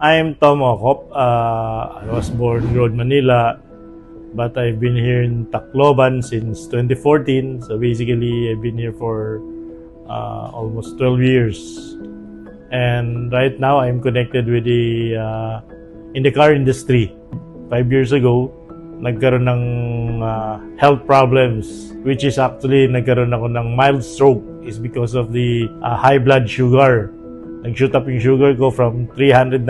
I'm Tom Okop. I was born in Road, Manila, but I've been here in Tacloban since 2014. So basically, I've been here for almost 12 years. And right now, I'm connected with in the car industry. 5 years ago, nagkaroon ng health problems, which is actually nagkaroon ako ng mild stroke is because of the high blood sugar. Nag-shoot up yung sugar ko from 392,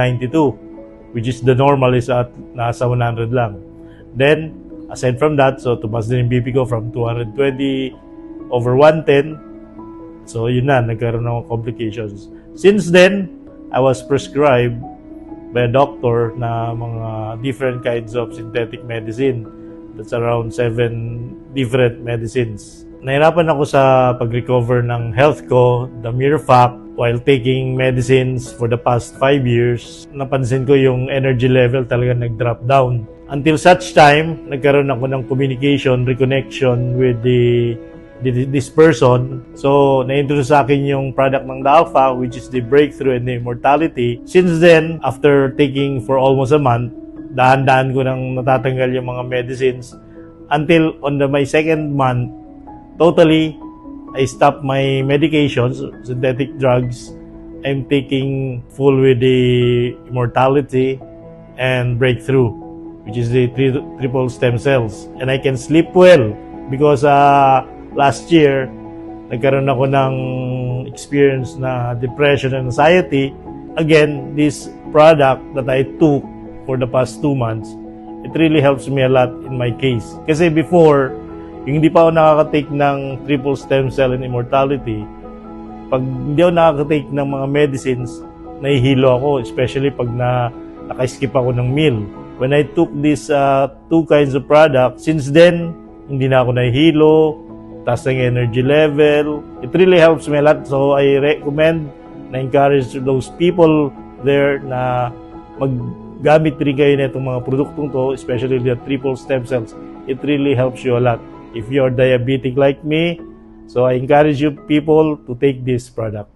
which is the normal is at nasa 100 lang. Then, aside from that, so tumas din yung BP ko from 220 over 110. So, yun na, nagkaroon ng complications. Since then, I was prescribed by a doctor na mga different kinds of synthetic medicine. That's around 7 different medicines. Nahirapan ako sa pag-recover ng health ko, the mere fact, while taking medicines for the past 5 years, napansin ko yung energy level talaga nag-drop down. Until such time, nagkaroon ako ng communication, reconnection with this person. So, na-introduce sa akin yung product ng The Alpha, which is the breakthrough and the immortality. Since then, after taking for almost a month, dahan-dahan ko nang natatanggal yung mga medicines. Until on my second month, totally, I stopped my medications, synthetic drugs. I'm taking full with the immortality and breakthrough, which is the triple stem cells. And I can sleep well because last year, nagkaroon ako ng experience na depression and anxiety. Again, this product that I took for the past 2 months, it really helps me a lot in my case. Kasi before, yung hindi pa ako nakaka-take ng triple stem cell and immortality, pag hindi ako nakaka-take ng mga medicines, nahihilo ako, especially pag naka-skip ako ng meal. When I took these 2 kinds of products, since then, hindi na ako nahihilo, taas ng energy level. It really helps me a lot. So I recommend na encourage those people there na maggamit rin kayo na itong mga produktong to, especially the triple stem cells. It really helps you a lot. If you're diabetic like me, so I encourage you people to take this product.